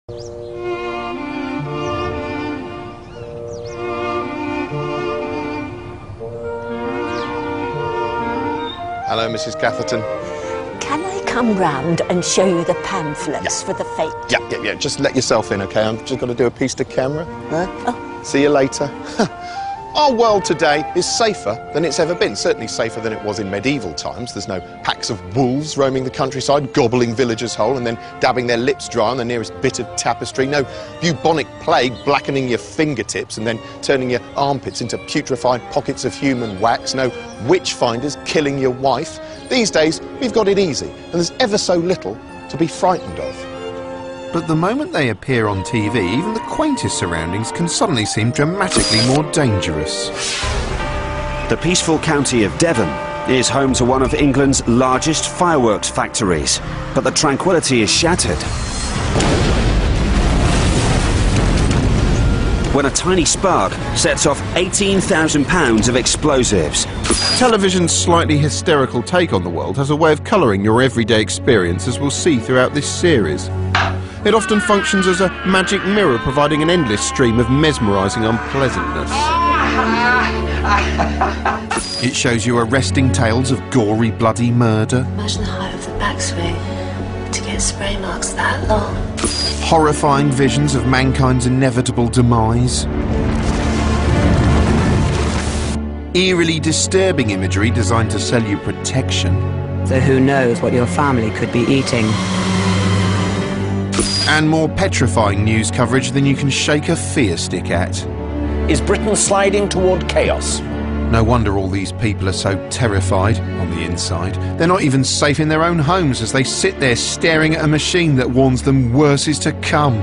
Hello, Mrs. Catherton. Can I come round and show you the pamphlets for the fete? Yeah. Just let yourself in, OK? I've just got to do a piece to camera. Oh. See you later. Our world today is safer than it's ever been. Certainly safer than it was in medieval times. There's no packs of wolves roaming the countryside, gobbling villagers whole and then dabbing their lips dry on the nearest bit of tapestry. No bubonic plague blackening your fingertips and then turning your armpits into putrefied pockets of human wax. No witch finders killing your wife. These days, we've got it easy, and there's ever so little to be frightened of. But the moment they appear on TV, even the quaintest surroundings can suddenly seem dramatically more dangerous. The peaceful county of Devon is home to one of England's largest fireworks factories, but the tranquility is shattered when a tiny spark sets off £18,000 of explosives. Television's slightly hysterical take on the world has a way of colouring your everyday experience, as we'll see throughout this series. It often functions as a magic mirror, providing an endless stream of mesmerising unpleasantness. It shows you arresting tales of gory, bloody murder. Imagine the height of the backswing to get spray marks that long. Horrifying visions of mankind's inevitable demise. Eerily disturbing imagery designed to sell you protection. So who knows what your family could be eating? And more petrifying news coverage than you can shake a fear stick at. Is Britain sliding toward chaos? No wonder all these people are so terrified on the inside. They're not even safe in their own homes as they sit there staring at a machine that warns them worse is to come.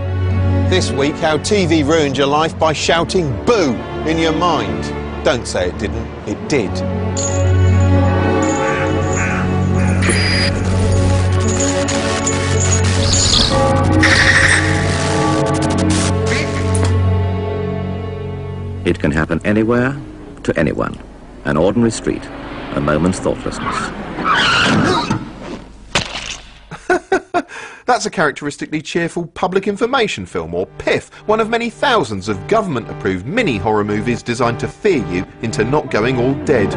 This week, how TV ruined your life by shouting boo in your mind. Don't say it didn't, it did. It can happen anywhere, to anyone. An ordinary street, a moment's thoughtlessness. That's a characteristically cheerful public information film, or PIF, one of many thousands of government-approved mini-horror movies designed to fear you into not going all dead.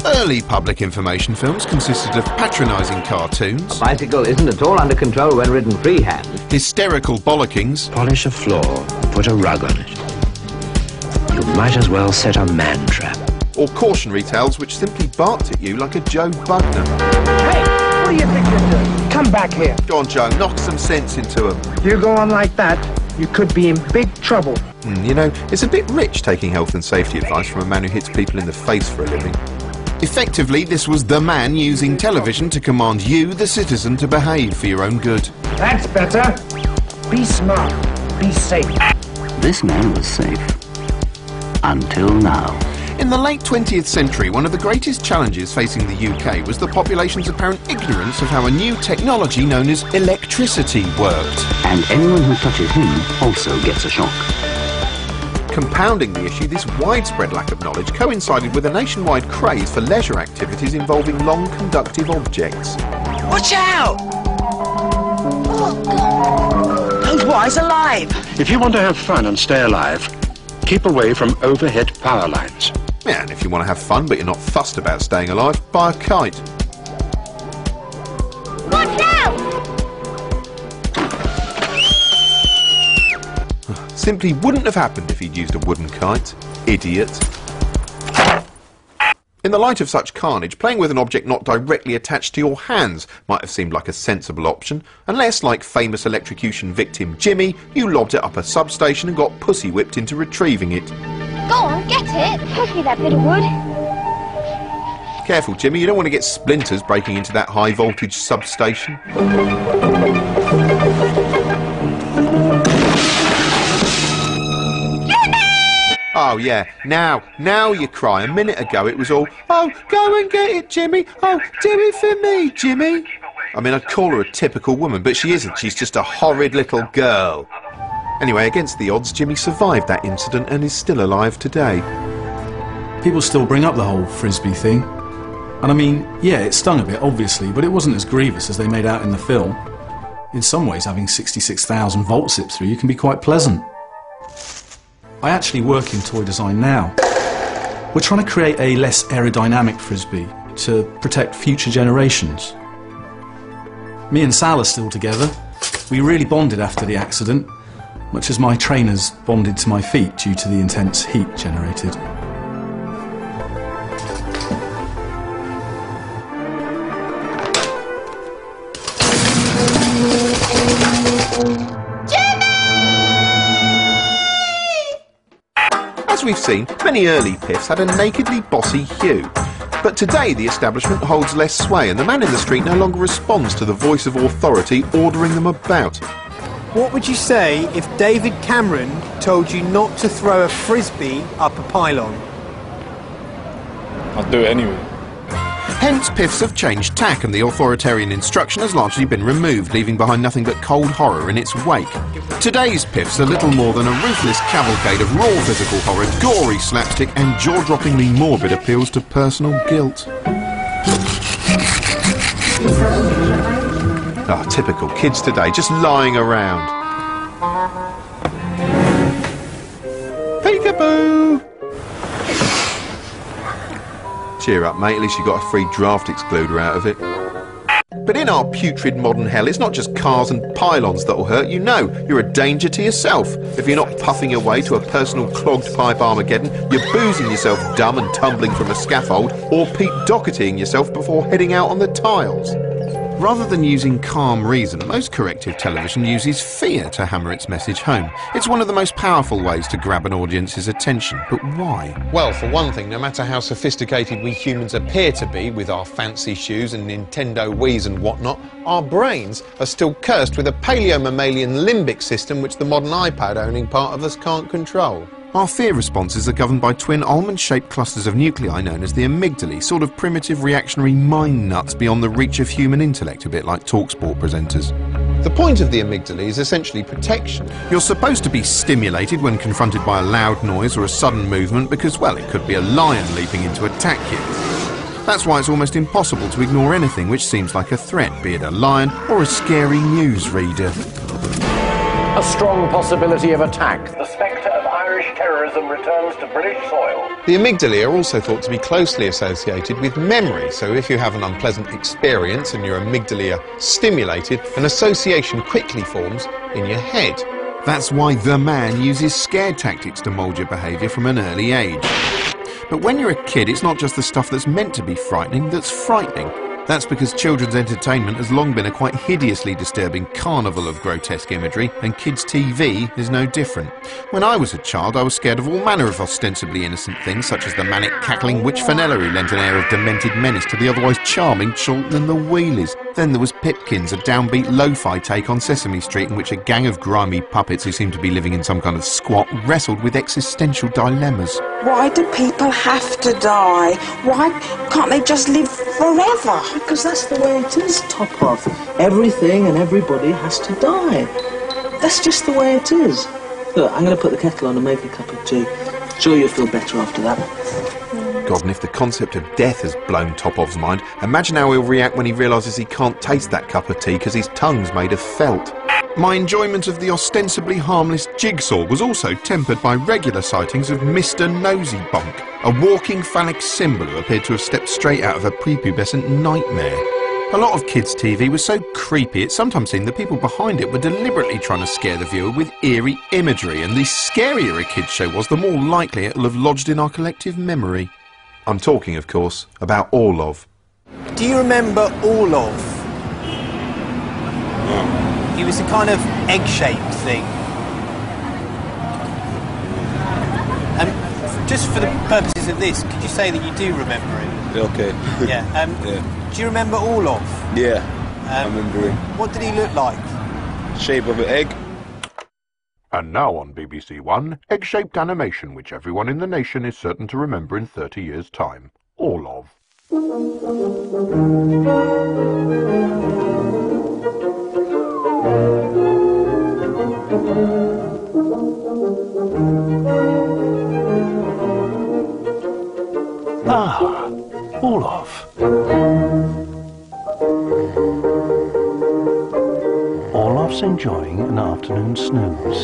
Early public information films consisted of patronising cartoons. A bicycle isn't at all under control when ridden freehand. Hysterical bollockings. Polish a floor, put a rug on it. You might as well set a man trap. Or cautionary tales which simply barked at you like a Joe Bugner. Hey, what do you think you're doing? Come back here. Go on, Joe, knock some sense into him. If you go on like that, you could be in big trouble. You know, it's a bit rich taking health and safety advice from a man who hits people in the face for a living. Effectively, this was the man using television to command you, the citizen, to behave for your own good. That's better. Be smart. Be safe. This man was safe. Until now. In the late 20th century, one of the greatest challenges facing the UK was the population's apparent ignorance of how a new technology known as electricity worked. And anyone who touches him also gets a shock. Compounding the issue, this widespread lack of knowledge coincided with a nationwide craze for leisure activities involving long conductive objects. Watch out! Oh, God. Those wires are alive! If you want to have fun and stay alive, keep away from overhead power lines. Yeah, and if you want to have fun but you're not fussed about staying alive, buy a kite. Watch out! Simply wouldn't have happened if he'd used a wooden kite. Idiot. In the light of such carnage, playing with an object not directly attached to your hands might have seemed like a sensible option, unless, like famous electrocution victim Jimmy, you lobbed it up a substation and got pussy whipped into retrieving it. Go on, get it. Pass me that bit of wood. Careful, Jimmy, you don't want to get splinters breaking into that high voltage substation. Oh yeah, now you cry. A minute ago it was all, oh, go and get it, Jimmy. Oh, do it for me, Jimmy. I mean, I'd call her a typical woman, but she isn't. She's just a horrid little girl. Anyway, against the odds, Jimmy survived that incident and is still alive today. People still bring up the whole Frisbee thing. And I mean, yeah, it stung a bit, obviously, but it wasn't as grievous as they made out in the film. In some ways, having 66,000 volts zip through you can be quite pleasant. I actually work in toy design now. We're trying to create a less aerodynamic frisbee to protect future generations. Me and Sal are still together. We really bonded after the accident, much as my trainers bonded to my feet due to the intense heat generated. As we've seen, many early Piffs had a nakedly bossy hue. But today the establishment holds less sway and the man in the street no longer responds to the voice of authority ordering them about. What would you say if David Cameron told you not to throw a frisbee up a pylon? I'd do it anyway. Hence, Piffs have changed tack and the authoritarian instruction has largely been removed, leaving behind nothing but cold horror in its wake. Today's Piffs are little more than a ruthless cavalcade of raw physical horror, gory slapstick and jaw-droppingly morbid appeals to personal guilt. Ah, typical kids today, just lying around. Peekaboo! Cheer up, mate, at least you got a free draft excluder out of it. But in our putrid modern hell, it's not just cars and pylons that'll hurt. You know, you're a danger to yourself. If you're not puffing your way to a personal clogged pipe Armageddon, you're boozing yourself dumb and tumbling from a scaffold, or Pete Dohertying yourself before heading out on the tiles. Rather than using calm reason, most corrective television uses fear to hammer its message home. It's one of the most powerful ways to grab an audience's attention, but why? Well, for one thing, no matter how sophisticated we humans appear to be with our fancy shoes and Nintendo Wiis and whatnot, our brains are still cursed with a paleo-mammalian limbic system which the modern iPad-owning part of us can't control. Our fear responses are governed by twin almond-shaped clusters of nuclei known as the amygdalae, sort of primitive reactionary mind nuts beyond the reach of human intellect, a bit like TalkSport presenters. The point of the amygdala is essentially protection. You're supposed to be stimulated when confronted by a loud noise or a sudden movement because, well, it could be a lion leaping in to attack you. That's why it's almost impossible to ignore anything which seems like a threat, be it a lion or a scary newsreader. A strong possibility of attack. The spectre of Irish terrorism returns to British soil. The amygdalae are also thought to be closely associated with memory, so if you have an unpleasant experience and your amygdalae are stimulated, an association quickly forms in your head. That's why the man uses scare tactics to mould your behaviour from an early age. But when you're a kid, it's not just the stuff that's meant to be frightening that's frightening. That's because children's entertainment has long been a quite hideously disturbing carnival of grotesque imagery, and kids' TV is no different. When I was a child, I was scared of all manner of ostensibly innocent things, such as the manic cackling witch Fenella who lent an air of demented menace to the otherwise charming Chorlton and the Wheelies. Then there was Pipkins, a downbeat lo-fi take on Sesame Street in which a gang of grimy puppets who seemed to be living in some kind of squat wrestled with existential dilemmas. Why do people have to die? Why can't they just live forever? Because that's the way it is, Top Off. Everything and everybody has to die. That's just the way it is. Look, I'm going to put the kettle on and make a cup of tea. Sure you'll feel better after that. God, and if the concept of death has blown Topov's mind, imagine how he'll react when he realises he can't taste that cup of tea because his tongue's made of felt. My enjoyment of the ostensibly harmless Jigsaw was also tempered by regular sightings of Mr. Nosy Bunk, a walking phallic symbol who appeared to have stepped straight out of a prepubescent nightmare. A lot of kids' TV was so creepy it sometimes seemed the people behind it were deliberately trying to scare the viewer with eerie imagery, and the scarier a kid's show was, the more likely it'll have lodged in our collective memory. I'm talking, of course, about Orlov. Do you remember Orlov? He was a kind of egg-shaped thing. Just for the purposes of this, could you say that you do remember it? Okay. Yeah. Yeah. Do you remember Orlov? Yeah, I remember him. What did he look like? Shape of an egg. And now on BBC One, egg-shaped animation which everyone in the nation is certain to remember in 30 years' time. Orlov. Ah, Orlov. calf's enjoying an afternoon snooze.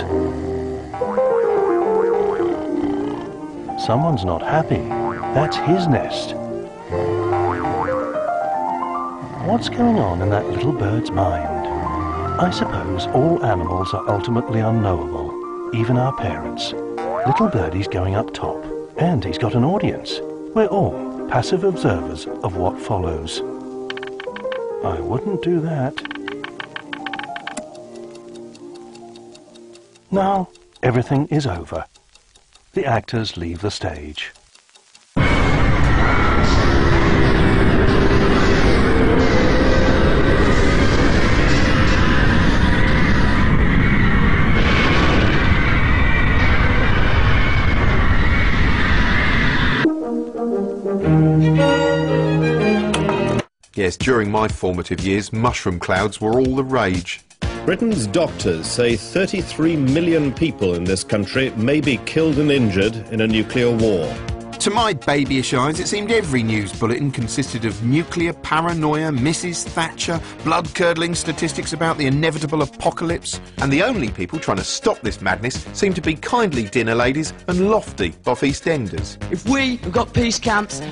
Someone's not happy. That's his nest. What's going on in that little bird's mind? I suppose all animals are ultimately unknowable, even our parents. Little birdie's going up top, and he's got an audience. We're all passive observers of what follows. I wouldn't do that. Now, everything is over. The actors leave the stage. Yes, during my formative years, mushroom clouds were all the rage. Britain's doctors say 33 million people in this country may be killed and injured in a nuclear war. To my babyish eyes, it seemed every news bulletin consisted of nuclear paranoia, Mrs. Thatcher, blood-curdling statistics about the inevitable apocalypse. And the only people trying to stop this madness seemed to be kindly dinner ladies and lofty off EastEnders. If we have got peace camps,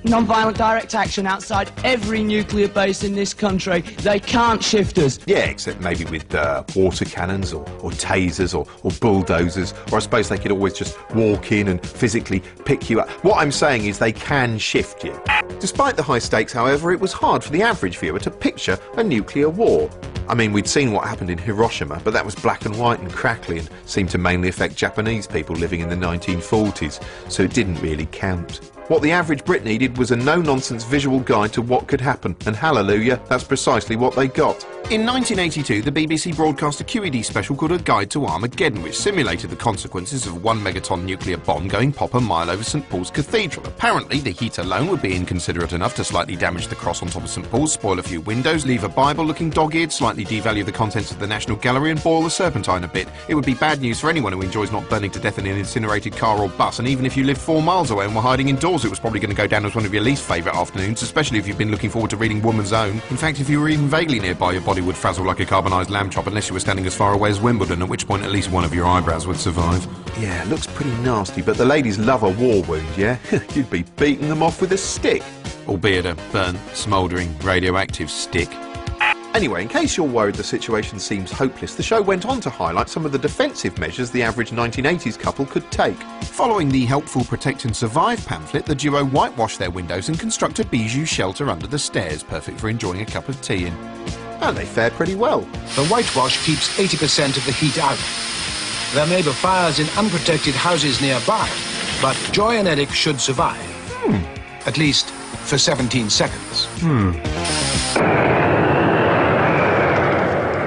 non-violent direct action outside every nuclear base in this country, they can't shift us. Yeah, except maybe with water cannons or tasers or bulldozers, or I suppose they could always just walk in and physically pick you up. What I'm saying is they can shift you. Despite the high stakes, however, it was hard for the average viewer to picture a nuclear war. I mean, we'd seen what happened in Hiroshima, but that was black and white and crackly and seemed to mainly affect Japanese people living in the 1940s, so it didn't really count. What the average Brit needed was a no-nonsense visual guide to what could happen, and hallelujah, that's precisely what they got. In 1982, the BBC broadcast a QED special called A Guide to Armageddon, which simulated the consequences of a 1 megaton nuclear bomb going pop a mile over St Paul's Cathedral. Apparently, the heat alone would be inconsiderate enough to slightly damage the cross on top of St Paul's, spoil a few windows, leave a Bible looking dog-eared, slightly devalue the contents of the National Gallery and boil the Serpentine a bit. It would be bad news for anyone who enjoys not burning to death in an incinerated car or bus, and even if you live 4 miles away and were hiding indoors, it was probably going to go down as one of your least favourite afternoons, especially if you've been looking forward to reading Woman's Own. In fact, if you were even vaguely nearby, your body would frazzle like a carbonised lamb chop unless you were standing as far away as Wimbledon, at which point at least one of your eyebrows would survive. Yeah, it looks pretty nasty, but the ladies love a war wound, yeah? You'd be beating them off with a stick. Albeit a burnt, smouldering, radioactive stick. Anyway, in case you're worried the situation seems hopeless, the show went on to highlight some of the defensive measures the average 1980s couple could take. Following the Helpful Protect and Survive pamphlet, the duo whitewashed their windows and construct a bijou shelter under the stairs, perfect for enjoying a cup of tea in. And they fared pretty well. The whitewash keeps 80% of the heat out. There may be fires in unprotected houses nearby, but Joy and Eric should survive. At least for 17 seconds.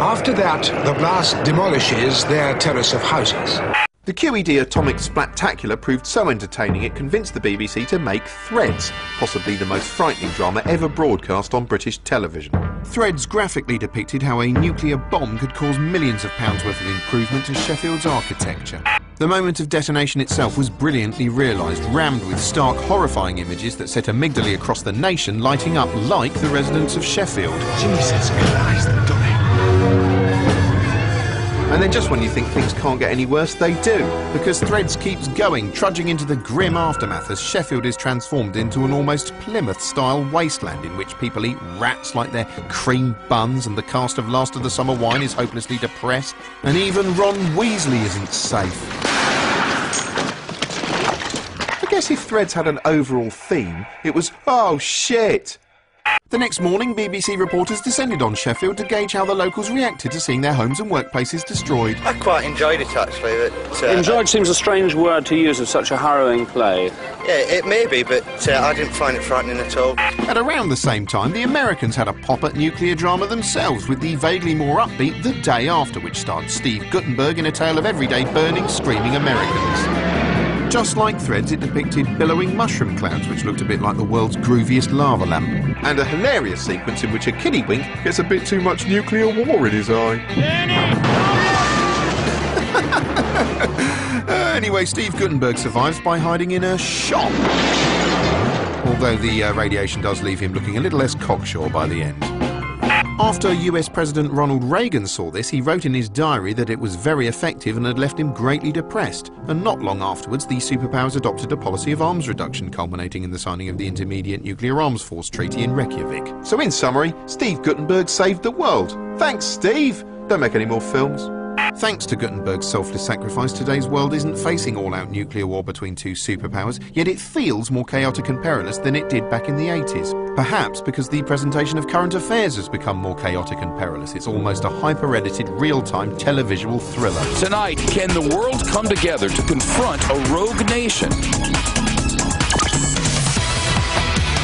After that, the blast demolishes their terrace of houses. The QED Atomic Splattacular proved so entertaining it convinced the BBC to make Threads, possibly the most frightening drama ever broadcast on British television. Threads graphically depicted how a nuclear bomb could cause millions of pounds worth of improvement to Sheffield's architecture. The moment of detonation itself was brilliantly realised, rammed with stark, horrifying images that set amygdalae across the nation lighting up like the residents of Sheffield. Jesus Christ, Donny. And then just when you think things can't get any worse, they do. Because Threads keeps going, trudging into the grim aftermath as Sheffield is transformed into an almost Plymouth-style wasteland in which people eat rats like they're cream buns and the cast of Last of the Summer Wine is hopelessly depressed. And even Ron Weasley isn't safe. I guess if Threads had an overall theme, it was, oh shit! The next morning, BBC reporters descended on Sheffield to gauge how the locals reacted to seeing their homes and workplaces destroyed. I quite enjoyed it, actually. Enjoyed seems a strange word to use of such a harrowing play. Yeah, it may be, but I didn't find it frightening at all. At around the same time, the Americans had a pop at nuclear drama themselves with the vaguely more upbeat The Day After, which starred Steve Guttenberg in a tale of everyday burning, screaming Americans. Just like Threads, it depicted billowing mushroom clouds, which looked a bit like the world's grooviest lava lamp. And a hilarious sequence in which a kiddywink gets a bit too much nuclear war in his eye. Anyway, Steve Guttenberg survives by hiding in a shop. Although the radiation does leave him looking a little less cocksure by the end. After US President Ronald Reagan saw this, he wrote in his diary that it was very effective and had left him greatly depressed. And not long afterwards, the superpowers adopted a policy of arms reduction, culminating in the signing of the Intermediate Nuclear Arms Force Treaty in Reykjavik. So in summary, Steve Guttenberg saved the world. Thanks, Steve! Don't make any more films. Thanks to Gutenberg's selfless sacrifice, today's world isn't facing all-out nuclear war between two superpowers, yet it feels more chaotic and perilous than it did back in the 80s. Perhaps because the presentation of current affairs has become more chaotic and perilous. It's almost a hyper-edited, real-time televisual thriller. Tonight, can the world come together to confront a rogue nation?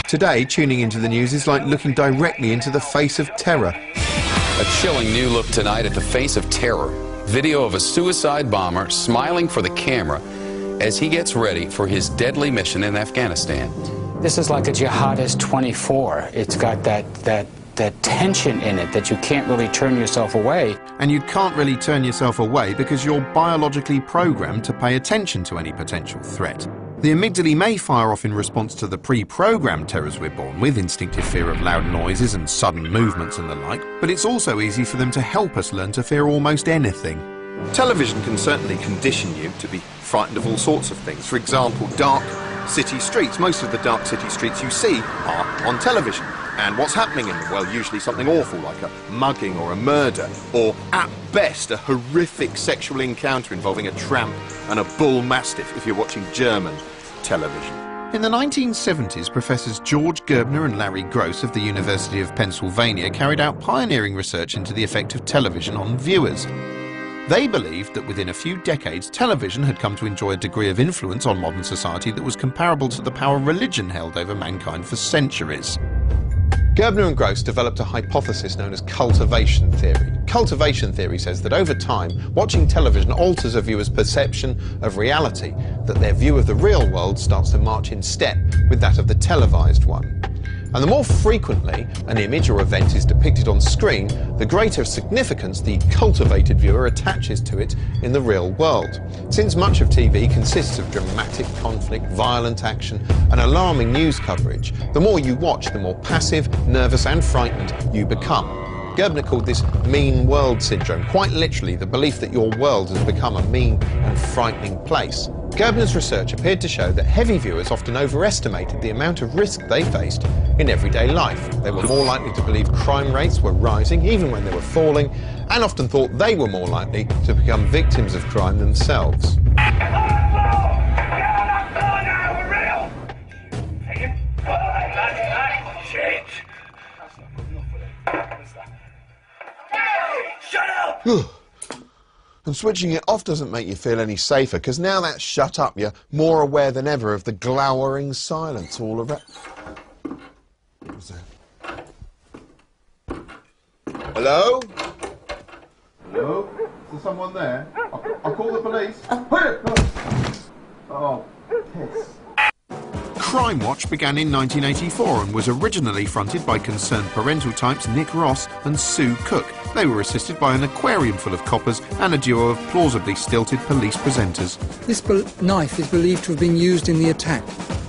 Today, tuning into the news is like looking directly into the face of terror. A chilling new look tonight at the face of terror. Video of a suicide bomber smiling for the camera as he gets ready for his deadly mission in Afghanistan. This is like a Jihadist 24. It's got that tension in it that you can't really turn yourself away. And you can't really turn yourself away because you're biologically programmed to pay attention to any potential threat. The amygdala may fire off in response to the pre-programmed terrors we're born with, instinctive fear of loud noises and sudden movements and the like, but it's also easy for them to help us learn to fear almost anything. Television can certainly condition you to be frightened of all sorts of things. For example, dark city streets. Most of the dark city streets you see are on television. And what's happening in them? Well, usually something awful like a mugging or a murder, or at best a horrific sexual encounter involving a tramp and a bull mastiff if you're watching German television. In the 1970s, Professors George Gerbner and Larry Gross of the University of Pennsylvania carried out pioneering research into the effect of television on viewers. They believed that within a few decades, television had come to enjoy a degree of influence on modern society that was comparable to the power religion held over mankind for centuries. Gerbner and Gross developed a hypothesis known as cultivation theory. Cultivation theory says that over time, watching television alters a viewer's perception of reality, that their view of the real world starts to march in step with that of the televised one. And the more frequently an image or event is depicted on screen, the greater significance the cultivated viewer attaches to it in the real world. Since much of TV consists of dramatic conflict, violent action and alarming news coverage, the more you watch, the more passive, nervous and frightened you become. Gerbner called this mean world syndrome, quite literally the belief that your world has become a mean and frightening place. Gerbner's research appeared to show that heavy viewers often overestimated the amount of risk they faced in everyday life. They were more likely to believe crime rates were rising even when they were falling, and often thought they were more likely to become victims of crime themselves. And switching it off doesn't make you feel any safer, because now that's shut up, you're more aware than ever of the glowering silence all around. What's that? Hello? Hello? Is there someone there? I'll call the police. Oh, piss. Crime Watch began in 1984 and was originally fronted by concerned parental types Nick Ross and Sue Cook. They were assisted by an aquarium full of coppers and a duo of plausibly stilted police presenters. This knife is believed to have been used in the attack.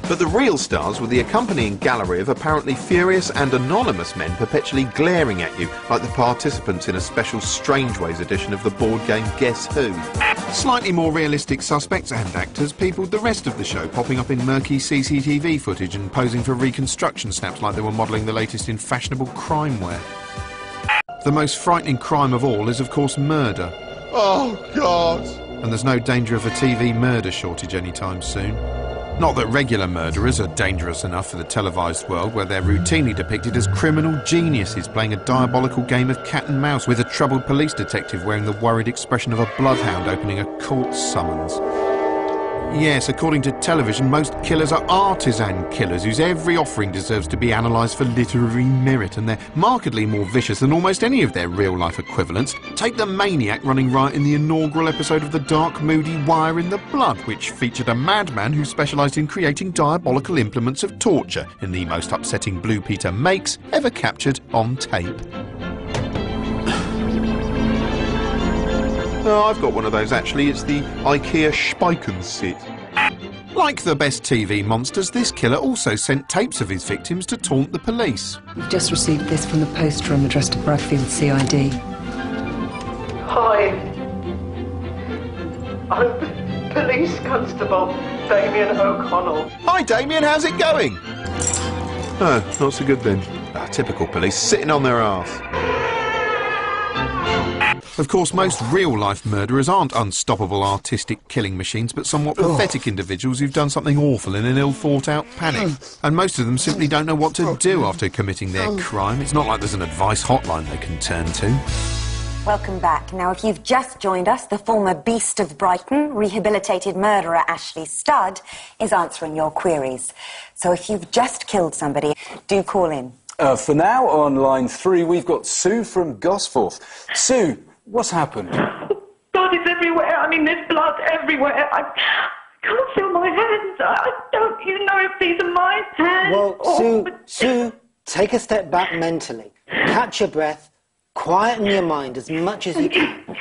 But the real stars were the accompanying gallery of apparently furious and anonymous men perpetually glaring at you, like the participants in a special Strangeways edition of the board game Guess Who. Slightly more realistic suspects and actors peopled the rest of the show, popping up in murky CCTV footage and posing for reconstruction snaps like they were modelling the latest in fashionable crimeware. The most frightening crime of all is, of course, murder. Oh, God! And there's no danger of a TV murder shortage anytime soon. Not that regular murderers are dangerous enough for the televised world, where they're routinely depicted as criminal geniuses playing a diabolical game of cat and mouse with a troubled police detective wearing the worried expression of a bloodhound opening a court summons. Yes, according to television, most killers are artisan killers whose every offering deserves to be analysed for literary merit, and they're markedly more vicious than almost any of their real-life equivalents. Take the maniac running riot in the inaugural episode of the dark, moody Wire in the Blood, which featured a madman who specialised in creating diabolical implements of torture in the most upsetting Blue Peter makes ever captured on tape. Oh, I've got one of those actually. It's the IKEA Speichen set. Like the best TV monsters, this killer also sent tapes of his victims to taunt the police. We've just received this from the post room addressed to Bradfield CID. Hi. I'm Police Constable Damien O'Connell. Hi Damien, how's it going? Oh, not so good then. Typical police, sitting on their arse. Of course, most real-life murderers aren't unstoppable artistic killing machines, but somewhat pathetic individuals who've done something awful in an ill-thought-out panic. And most of them simply don't know what to do after committing their crime. It's not like there's an advice hotline they can turn to. Welcome back. Now, if you've just joined us, the former Beast of Brighton, rehabilitated murderer Ashley Studd, is answering your queries. So if you've just killed somebody, do call in. For now, on line 3, we've got Sue from Gosforth. Sue, what's happened? God, it's everywhere. I mean, there's blood everywhere. I can't feel my hands. I don't even know if these are my hands. Well, Sue, take a step back mentally. Catch your breath. Quieten your mind as much as you can.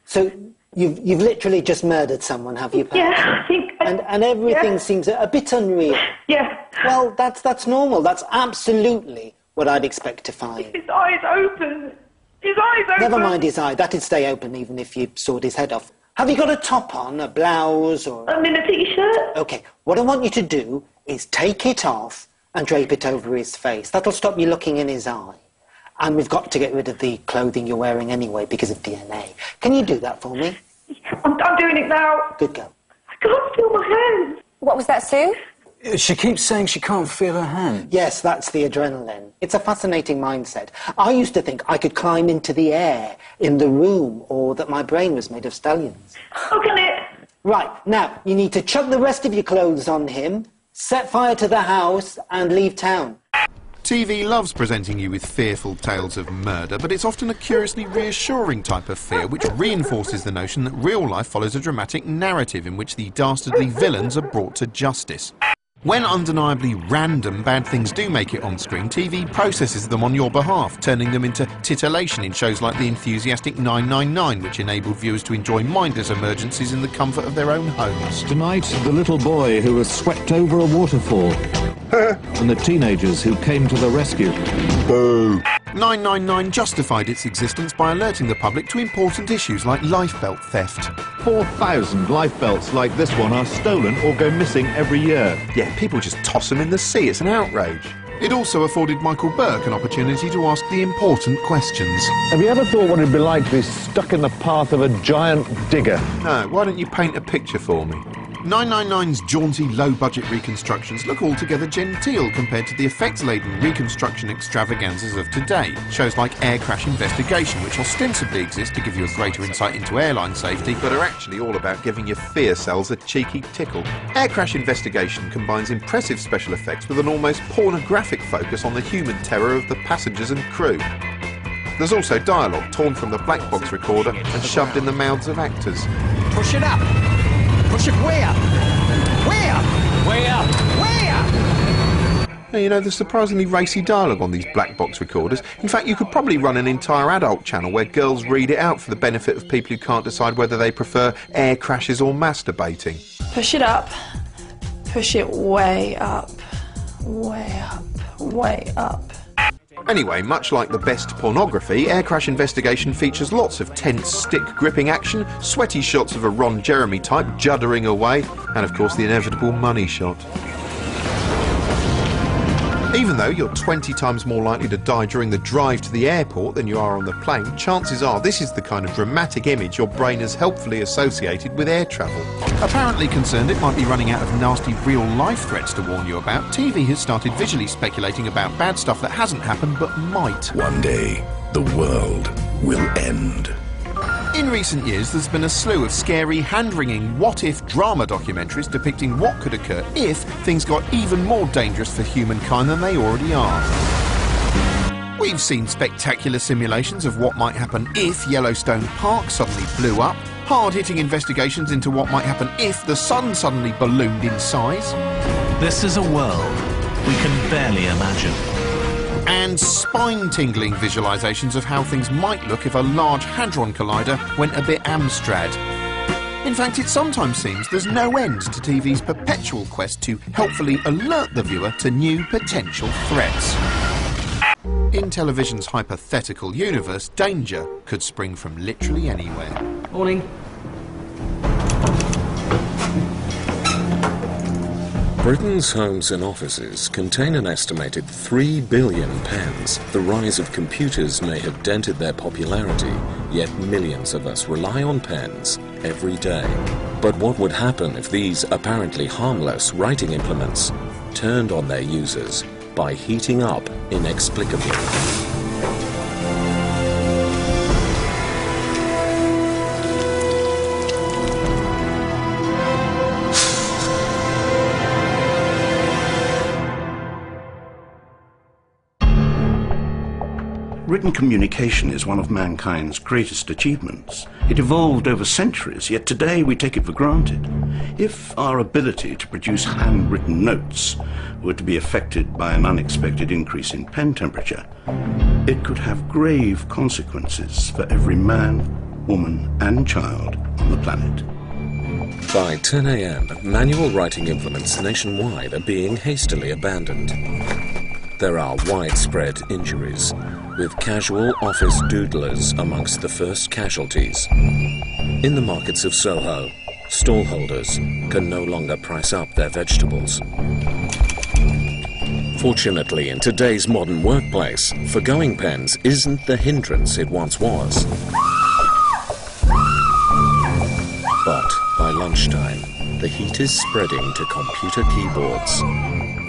So, you've literally just murdered someone, have you, perhaps? Yeah, I think... And everything seems a bit unreal. Yeah. Well, that's normal. That's absolutely what I'd expect to find. His eyes open. His eyes open. Never mind his eye. That'd stay open even if you sawed his head off. Have you got a top on, a blouse, or... I'm in a T-shirt. OK, what I want you to do is take it off and drape it over his face. That'll stop you looking in his eye. And we've got to get rid of the clothing you're wearing anyway because of DNA. Can you do that for me? I'm doing it now. Good girl. I can't feel my hands. What was that, Sue? She keeps saying she can't feel her hands. Yes, that's the adrenaline. It's a fascinating mindset. I used to think I could climb into the air in the room or that my brain was made of stallions. How can it? Right, now, you need to chuck the rest of your clothes on him, set fire to the house and leave town. TV loves presenting you with fearful tales of murder, but it's often a curiously reassuring type of fear which reinforces the notion that real life follows a dramatic narrative in which the dastardly villains are brought to justice. When undeniably random bad things do make it on screen, TV processes them on your behalf, turning them into titillation in shows like The Enthusiastic 999, which enabled viewers to enjoy mindless emergencies in the comfort of their own homes. Tonight, the little boy who was swept over a waterfall and the teenagers who came to the rescue. Boo! 999 justified its existence by alerting the public to important issues like lifebelt theft. 4,000 lifebelts like this one are stolen or go missing every year. Yeah, people just toss them in the sea. It's an outrage. It also afforded Michael Burke an opportunity to ask the important questions. Have you ever thought what it'd be like to be stuck in the path of a giant digger? No, why don't you paint a picture for me? 999's jaunty, low-budget reconstructions look altogether genteel compared to the effects-laden reconstruction extravaganzas of today. Shows like Air Crash Investigation, which ostensibly exist to give you a greater insight into airline safety, but are actually all about giving your fear cells a cheeky tickle. Air Crash Investigation combines impressive special effects with an almost pornographic focus on the human terror of the passengers and crew. There's also dialogue torn from the black box recorder and shoved in the mouths of actors. Push it up! Push it way up! Way up! Way up! Way up! Hey, you know, there's surprisingly racy dialogue on these black box recorders. In fact, you could probably run an entire adult channel where girls read it out for the benefit of people who can't decide whether they prefer air crashes or masturbating. Push it up. Push it way up. Way up. Way up. Anyway, much like the best pornography, Air Crash Investigation features lots of tense stick-gripping action, sweaty shots of a Ron Jeremy type juddering away, and of course the inevitable money shot. Even though you're 20 times more likely to die during the drive to the airport than you are on the plane, chances are this is the kind of dramatic image your brain has helpfully associated with air travel. Apparently concerned it might be running out of nasty real-life threats to warn you about, TV has started visually speculating about bad stuff that hasn't happened but might. One day, the world will end. In recent years, there's been a slew of scary, hand-wringing what-if drama documentaries depicting what could occur if things got even more dangerous for humankind than they already are. We've seen spectacular simulations of what might happen if Yellowstone Park suddenly blew up, hard-hitting investigations into what might happen if the sun suddenly ballooned in size. This is a world we can barely imagine. And spine-tingling visualisations of how things might look if a large hadron collider went a bit Amstrad. In fact, it sometimes seems there's no end to TV's perpetual quest to helpfully alert the viewer to new potential threats. In television's hypothetical universe, danger could spring from literally anywhere. Morning. Britain's homes and offices contain an estimated 3 billion pens. The rise of computers may have dented their popularity, yet millions of us rely on pens every day. But what would happen if these apparently harmless writing implements turned on their users by heating up inexplicably? Written communication is one of mankind's greatest achievements. It evolved over centuries, yet today we take it for granted. If our ability to produce handwritten notes were to be affected by an unexpected increase in pen temperature, it could have grave consequences for every man, woman and child on the planet. By 10 a.m., manual writing implements nationwide are being hastily abandoned. There are widespread injuries, with casual office doodlers amongst the first casualties. In the markets of Soho, stallholders can no longer price up their vegetables. Fortunately, in today's modern workplace, forgoing pens isn't the hindrance it once was. But by lunchtime, the heat is spreading to computer keyboards.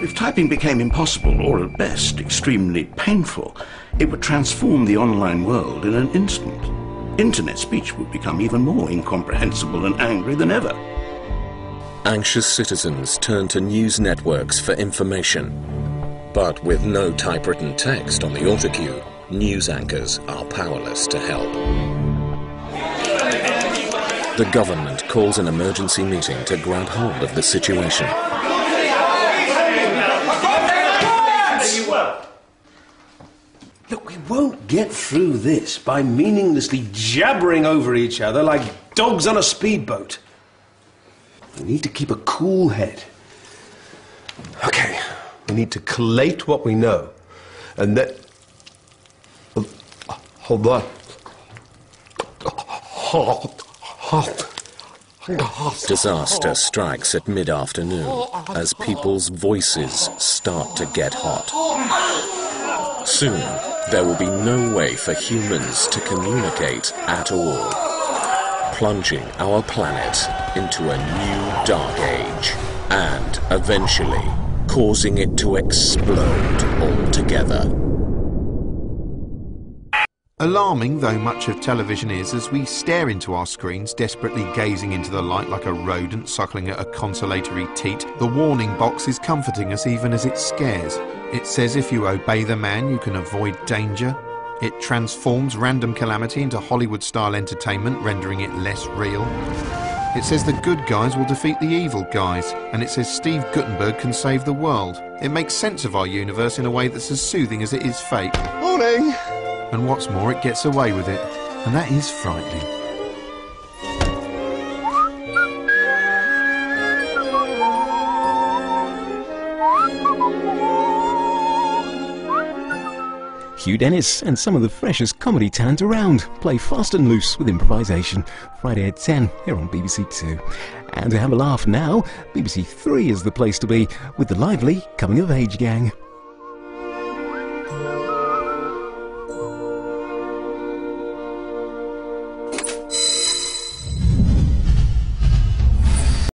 If typing became impossible, or at best extremely painful, it would transform the online world in an instant. Internet speech would become even more incomprehensible and angry than ever. Anxious citizens turn to news networks for information. But with no typewritten text on the autocue, news anchors are powerless to help. The government calls an emergency meeting to grab hold of the situation. Look, we won't get through this by meaninglessly jabbering over each other like dogs on a speedboat. We need to keep a cool head. Okay, we need to collate what we know, and then... Hold on. Disaster strikes at mid-afternoon as people's voices start to get hot. Soon, there will be no way for humans to communicate at all, plunging our planet into a new dark age, and eventually causing it to explode altogether. Alarming though much of television is, as we stare into our screens, desperately gazing into the light like a rodent suckling at a consolatory teat, the warning box is comforting us even as it scares. It says if you obey the man, you can avoid danger. It transforms random calamity into Hollywood-style entertainment, rendering it less real. It says the good guys will defeat the evil guys, and it says Steve Guttenberg can save the world. It makes sense of our universe in a way that's as soothing as it is fake. Morning! And what's more, it gets away with it, and that is frightening. Hugh Dennis and some of the freshest comedy talent around play fast and loose with improvisation, Friday at 10 here on BBC Two. And to have a laugh now, BBC Three is the place to be with the lively Coming of Age gang.